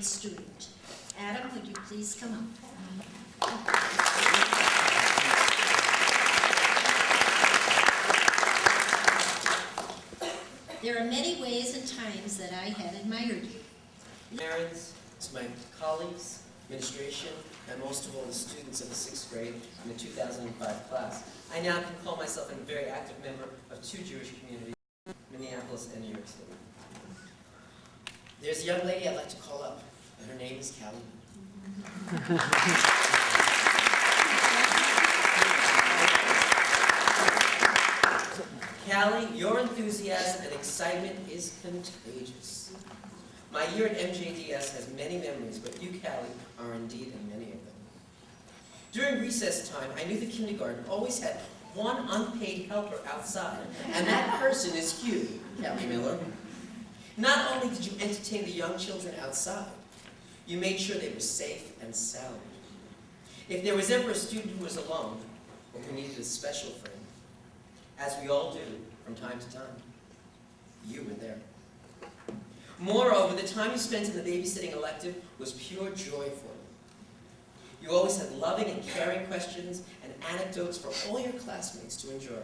student. Adam, would you please come up? There are many ways and times that I have admired you. Parents, to my colleagues, administration, and most of all the students of the 6th grade in the 2005 class, I now can call myself a very active member of 2 Jewish communities, Minneapolis and New York City. There's a young lady I'd like to call up, and her name is Callie. Callie, your enthusiasm and excitement is contagious. My year at MJDS has many memories, but you, Callie, are indeed in many of them. During recess time, I knew the kindergarten always had one unpaid helper outside, and that person is you, Callie Miller. Not only did you entertain the young children outside, you made sure they were safe and sound. If there was ever a student who was alone, or who needed a special friend, as we all do from time to time, you were there. Moreover, the time you spent in the babysitting elective was pure joy for you. You always had loving and caring questions and anecdotes for all your classmates to enjoy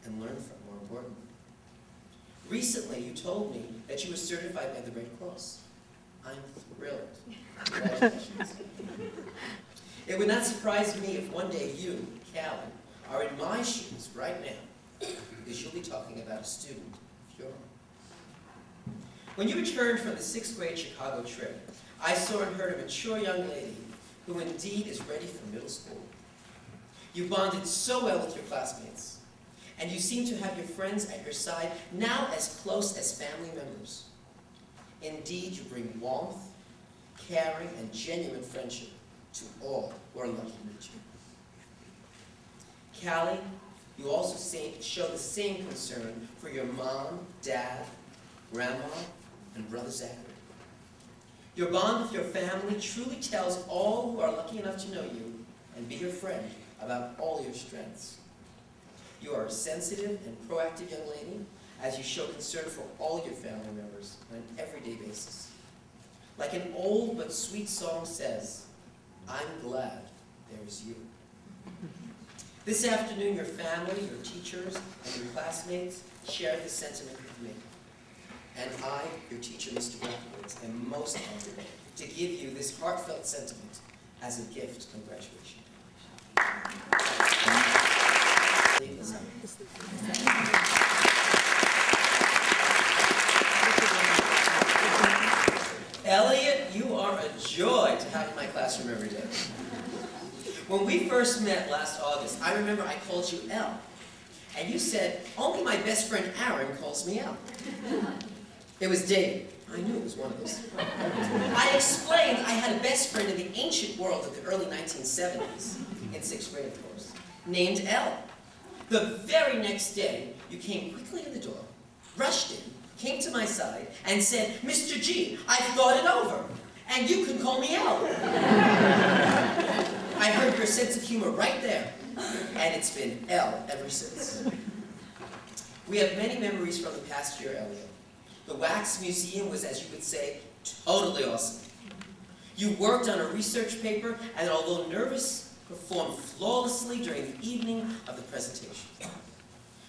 and learn from, more importantly. Recently, you told me that you were certified by the Red Cross. I'm thrilled. Congratulations. It would not surprise me if one day you, Callie, are in my shoes right now, because you'll be talking about a student of your own. When you returned from the 6th grade Chicago trip, I saw and heard a mature young lady who indeed is ready for middle school. You bonded so well with your classmates, and you seem to have your friends at your side, now as close as family members. Indeed, you bring warmth, caring, and genuine friendship to all who are lucky to meet you. Callie, you also show the same concern for your mom, dad, grandma, and brother Zachary. Your bond with your family truly tells all who are lucky enough to know you and be your friend about all your strengths. You are a sensitive and proactive young lady as you show concern for all your family members on an everyday basis. Like an old but sweet song says, I'm glad there's you. This afternoon, your family, your teachers, and your classmates share this sentiment with me. And I, your teacher, Mr. Graduwation, am most honored to give you this heartfelt sentiment as a gift on graduation. Elliot, you are a joy to have in my classroom every day. When we first met last August, I remember I called you Elle. And you said, only my best friend Aaron calls me Elle. It was David. I knew it was one of us. I explained I had a best friend in the ancient world of the early 1970s, in 6th grade, of course, named Elle. The very next day, you came quickly in the door, rushed in, came to my side, and said, Mr. G, I've thought it over, and you can call me Elle. I heard your sense of humor right there, and it's been Elle ever since. We have many memories from the past year, Elliot. The Wax Museum was, as you would say, totally awesome. You worked on a research paper, and although nervous, performed flawlessly during the evening of the presentation.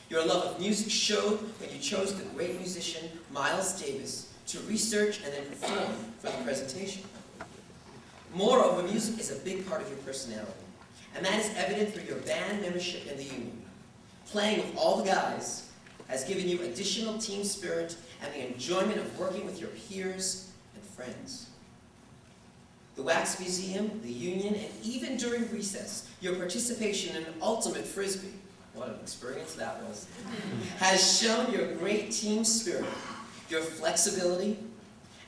Your love of music showed when you chose the great musician, Miles Davis, to research and then perform for the presentation. Moreover, music is a big part of your personality, and that is evident through your band membership in the union. Playing with all the guys has given you additional team spirit and the enjoyment of working with your peers and friends. The Wax Museum, the union, and even during recess, your participation in ultimate Frisbee, what an experience that was, has shown your great team spirit, your flexibility,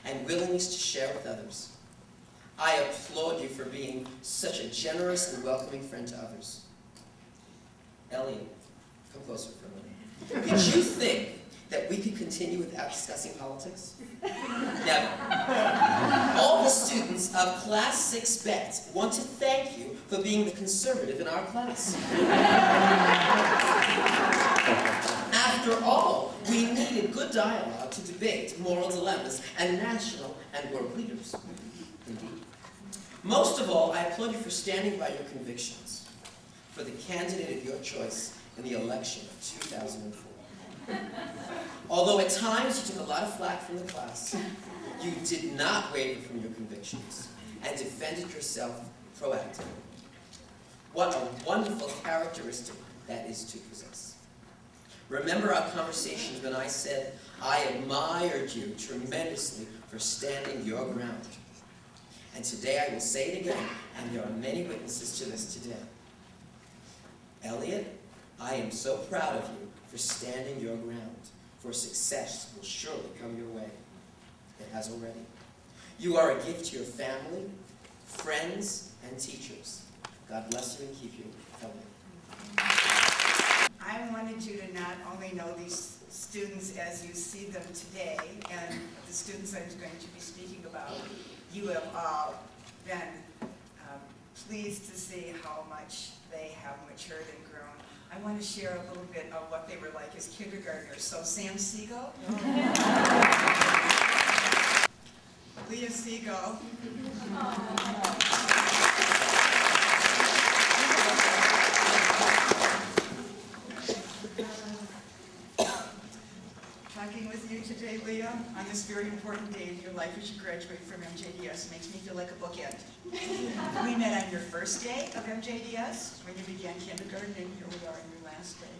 and willingness to share with others. I applaud you for being such a generous and welcoming friend to others. Elliot, come closer for a minute. Did you think that we could continue without discussing politics? Never. All the students of Class 6 Bet want to thank you for being the conservative in our class. After all, we needed good dialogue to debate moral dilemmas and national and world leaders. Indeed. Most of all, I applaud you for standing by your convictions for the candidate of your choice in the election of 2004. Although at times you took a lot of flack from the class, you did not waver from your convictions and defended yourself proactively. What a wonderful characteristic that is to possess. Remember our conversations when I said I admired you tremendously for standing your ground. And today I will say it again, and there are many witnesses to this today. Elliot, I am so proud of you for standing your ground, for success will surely come your way. It has already. You are a gift to your family, friends, and teachers. God bless you and keep you, Elliot. I wanted you to not only know these students as you see them today, and the students I'm going to be speaking about, you have all been pleased to see how much they have matured and grown. I want to share a little bit of what they were like as kindergartners. So Sam Siegel, Leah Siegel, talking with you today, Leah, on this very important day in your life as you graduate from MJDS makes me feel like a bookend. We met on your first day of MJDS, when you began kindergarten, and here we are on your last day.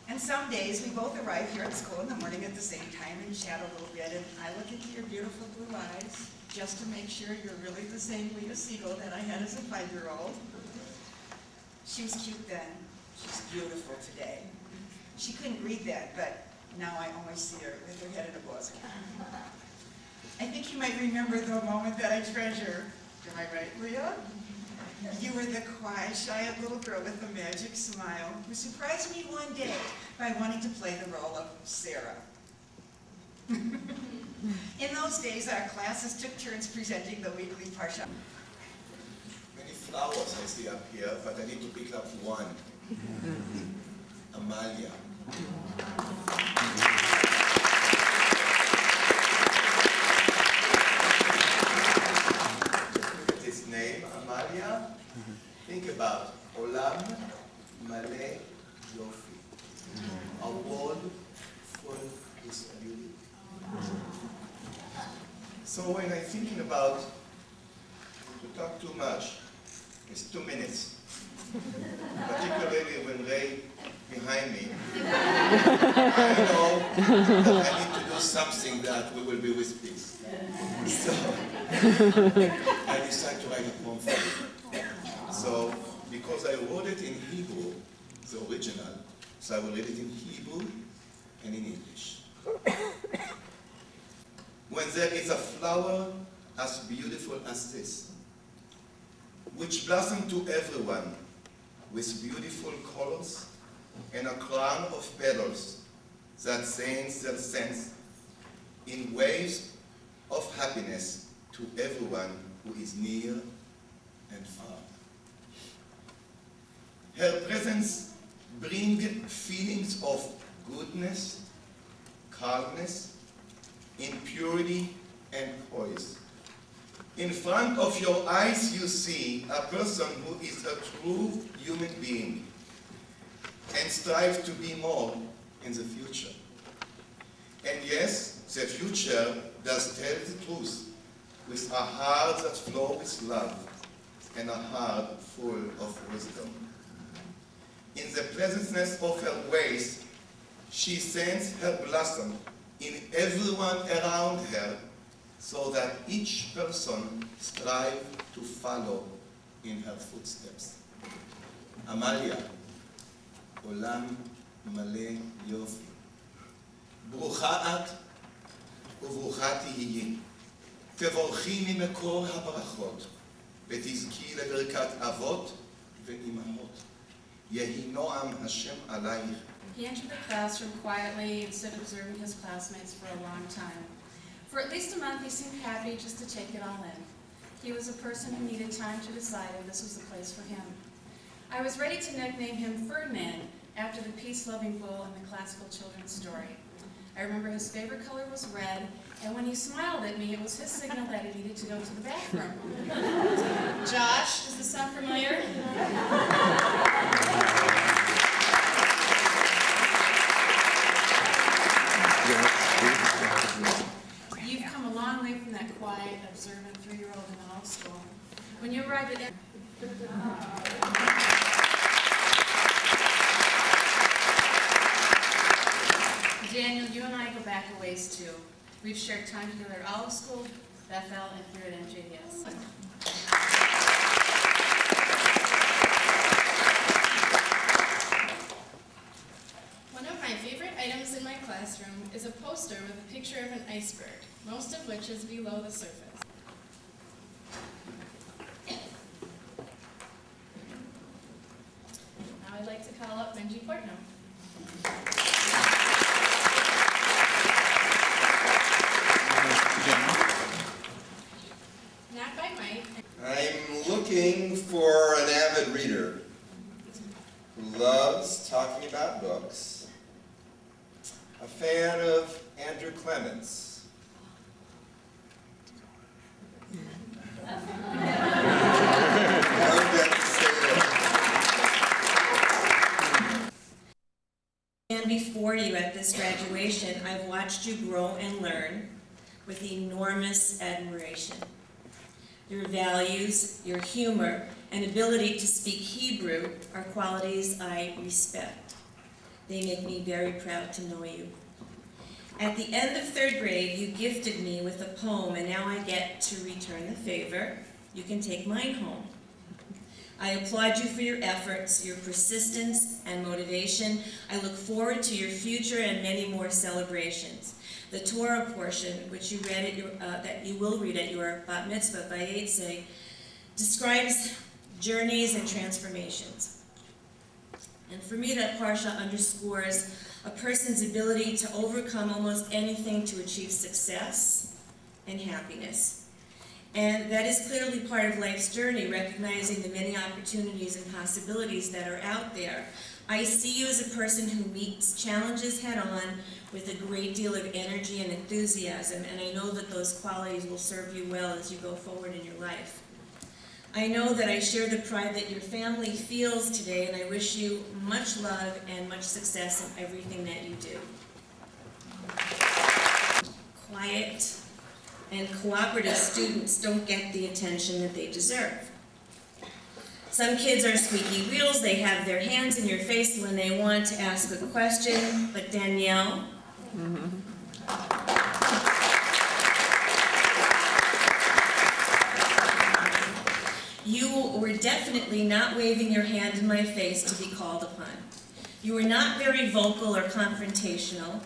And some days we both arrive here at school in the morning at the same time and chat a little bit, and I look into your beautiful blue eyes just to make sure you're really the same Leah Siegel that I had as a 5-year-old. She was cute then. She's beautiful today. She couldn't read that, but now I always see her with her head in a book. I think you might remember the moment that I treasure. Am I right, Leah? You were the quiet, shy little girl with a magic smile who surprised me one day by wanting to play the role of Sarah. In those days, our classes took turns presenting the weekly parsha. Many flowers I see up here, but I need to pick up one. Amalia. Its name, Amalia. Think about Olam Male Yofi. A world full with beauty. So when I'm thinking about to talk too much, it's 2 minutes. Particularly when Ray behind me. I know that I need to do something that we will be with peace. So I decided to write a poem for you. So because I wrote it in Hebrew, the original, so I will read it in Hebrew and in English. When there is a flower as beautiful as this, which blossoms to everyone with beautiful colors and a crown of petals that sends their scents in waves of happiness to everyone who is near and far. Her presence brings feelings of goodness, calmness, impurity, and poise. In front of your eyes you see a person who is a true human being and strives to be more in the future. And yes, the future does tell the truth with a heart that flows with love and a heart full of wisdom. In the pleasantness of her ways, she sends her blossom in everyone around her, so that each person strive to follow in her footsteps. Amalia, Olam Male Yofi. ברוכה את וברוכה תהיי. תבורכי ממקור הברכות, ותזכי לברכת אבות ואימהות. יהי נועם השם עלייך. He entered the classroom quietly and stood observing his classmates for a long time. For at least a month, he seemed happy just to take it all in. He was a person who needed time to decide if this was the place for him. I was ready to nickname him Ferdinand, after the peace-loving bull in the classical children's story. I remember his favorite color was red, and when he smiled at me, it was his signal that he needed to go to the bathroom. Josh, does this sound familiar? You've come a long way from that quiet, observant 3-year-old in middle school. When you arrived at Daniel, you and I go back a ways too. We've shared time together at Olive School, Bethel, and here at MJDS. One of my favorite items in my classroom is a poster with a picture of an iceberg, most of which is below the surface. Now I'd like to call up Benji Portnam. Not by might. I'm looking for an avid reader who loves talking about books, a fan of Andrew Clements. And before you at this graduation, I've watched you grow and learn with enormous admiration. Your values, your humor, and ability to speak Hebrew are qualities I respect. They make me very proud to know you. At the end of 3rd grade, you gifted me with a poem, and now I get to return the favor. You can take mine home. I applaud you for your efforts, your persistence, and motivation. I look forward to your future and many more celebrations. The Torah portion, which you read at your, that you will read at your bat mitzvah by Eitzeh, describes journeys and transformations. And for me, that parsha underscores a person's ability to overcome almost anything to achieve success and happiness. And that is clearly part of life's journey, recognizing the many opportunities and possibilities that are out there. I see you as a person who meets challenges head-on with a great deal of energy and enthusiasm, and I know that those qualities will serve you well as you go forward in your life. I know that I share the pride that your family feels today, and I wish you much love and much success in everything that you do. Quiet and cooperative students don't get the attention that they deserve. Some kids are squeaky wheels, they have their hands in your face when they want to ask a question, but Danielle, you were definitely not waving your hand in my face to be called upon. You were not very vocal or confrontational,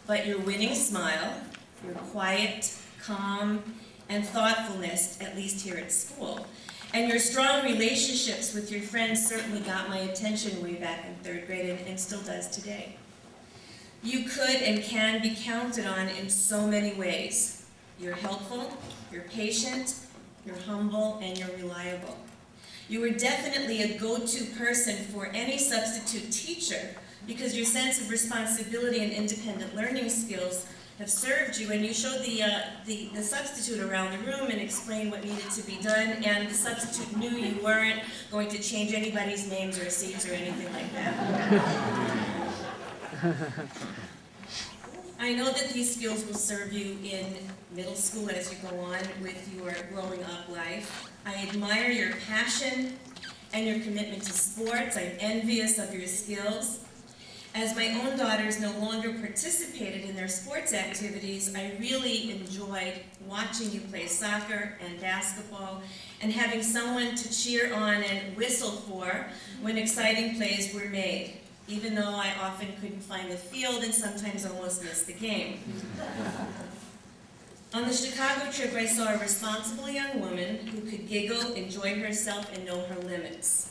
but your winning smile, your quiet, calm, and thoughtfulness, at least here at school, and your strong relationships with your friends certainly got my attention way back in 3rd grade and still does today. You could and can be counted on in so many ways. You're helpful, you're patient, you're humble, and you're reliable. You were definitely a go-to person for any substitute teacher because your sense of responsibility and independent learning skills have served you, and you showed the substitute around the room and explained what needed to be done, and the substitute knew you weren't going to change anybody's names or seats or anything like that. I know that these skills will serve you in middle school as you go on with your growing up life. I admire your passion and your commitment to sports. I'm envious of your skills. As my own daughters no longer participated in their sports activities, I really enjoyed watching you play soccer and basketball and having someone to cheer on and whistle for when exciting plays were made, even though I often couldn't find the field and sometimes almost missed the game. On the Chicago trip, I saw a responsible young woman who could giggle, enjoy herself, and know her limits.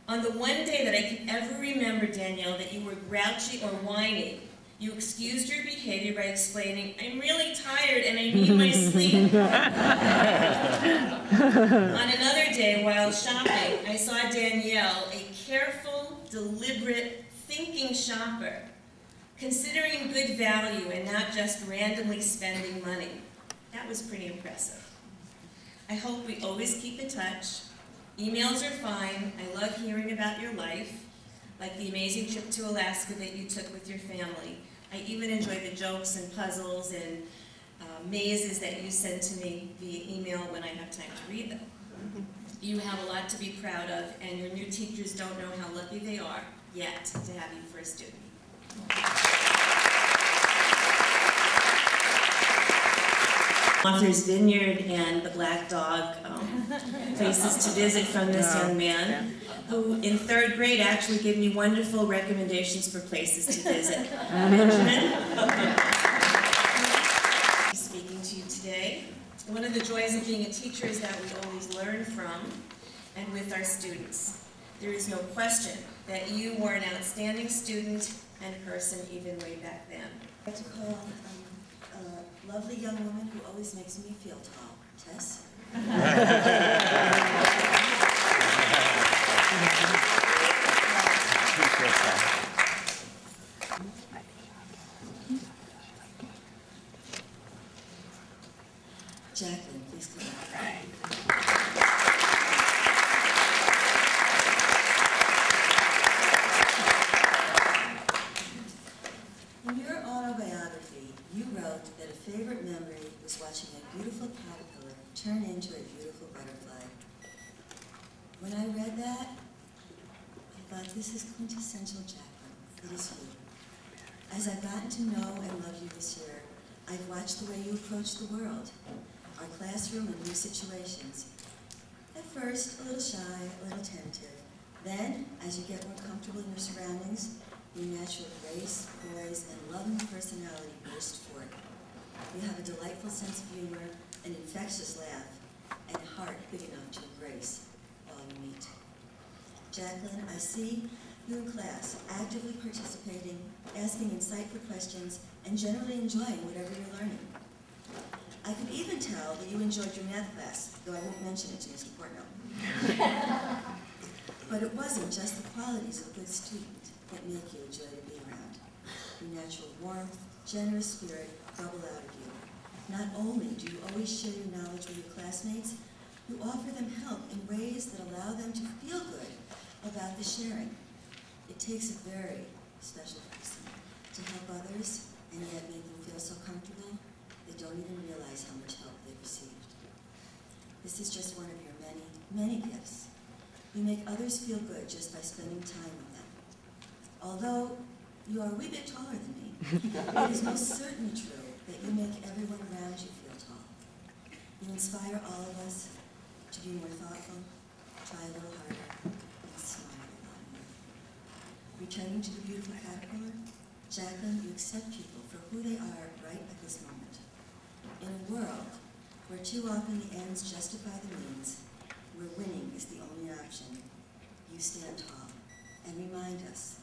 On the one day that I can ever remember, Danielle, that you were grouchy or whiny, you excused your behavior by explaining, "I'm really tired and I need my sleep." On another day, while shopping, I saw Danielle, a careful, deliberate, thinking shopper, considering good value and not just randomly spending money. That was pretty impressive. I hope we always keep in touch. Emails are fine. I love hearing about your life, like the amazing trip to Alaska that you took with your family. I even enjoy the jokes and puzzles and mazes that you send to me via email when I have time to read them. You have a lot to be proud of, and your new teachers don't know how lucky they are yet to have you for a student. Author's Vineyard and the Black Dog places to visit from this young man, who in 3rd grade actually gave me wonderful recommendations for places to visit. Benjamin? Speaking to you today. One of the joys of being a teacher is that we always learn from and with our students. There is no question that you were an outstanding student and person even way back then. I'd like to call a lovely young woman who always makes me feel tall. Tess? Jacqueline, please come up. In your autobiography, you wrote that a favorite memory was watching a beautiful caterpillar turn into a beautiful butterfly. When I read that, I thought, this is quintessential Jacqueline. It is you. As I've gotten to know and love you this year, I've watched the way you approach the world, our classroom and new situations. At first, a little shy, a little tentative. Then, as you get more comfortable in your surroundings, your natural grace, poise, and loving personality burst forth. You have a delightful sense of humor, an infectious laugh, and a heart big enough to embrace all you meet. Jacqueline, I see you in class, actively participating, asking insightful questions, and generally enjoying whatever you're learning. I could even tell that you enjoyed your math class, though I won't mention it to Mr. Portnow. But it wasn't just the qualities of a good student that make you a joy to be around. Your natural warmth, generous spirit bubble out of you. Not only do you always share your knowledge with your classmates, you offer them help in ways that allow them to feel good about the sharing. It takes a very special person to help others and yet make them feel so comfortable they don't even realize how much help they've received. This is just one of your many, many gifts. You make others feel good just by spending time with them. Although you are a wee bit taller than me, it is most certainly true that you make everyone around you feel tall. You inspire all of us to be more thoughtful, try a little harder, and smile a lot more. Returning to the beautiful caterpillar, Jacqueline, you accept people for who they are right at this moment. In a world where too often the ends justify the means, where winning is the only option, you stand tall and remind us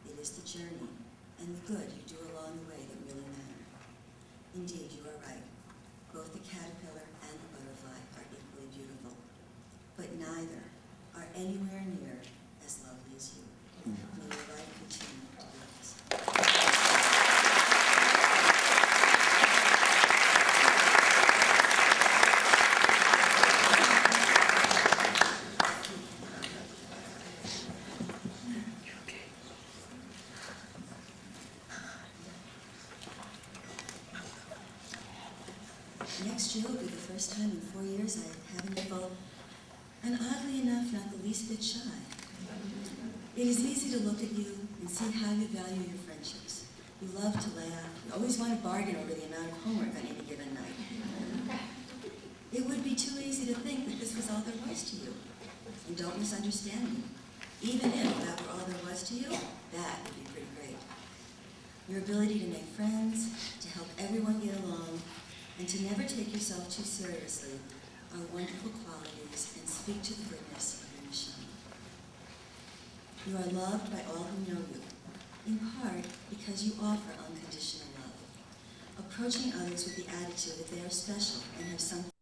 it is the journey and the good you do along the way that really matter. Indeed, you are right. Both the caterpillar and the butterfly are equally beautiful, but neither are anywhere near as lovely as you. May your life continue to be blessed. Next year will be the first time in 4 years I haven't been, and oddly enough, not the least bit shy. It is easy to look at you and see how you value your friendships. You love to laugh. You always want to bargain over the amount of homework on any given night. It would be too easy to think that this was all there was to you. And don't misunderstand me. Even if that were all there was to you, that would be pretty great. Your ability to make friends, to help everyone get along, and to never take yourself too seriously are wonderful qualities and speak to the goodness of your mission. You are loved by all who know you, in part because you offer unconditional love, approaching others with the attitude that they are special and have something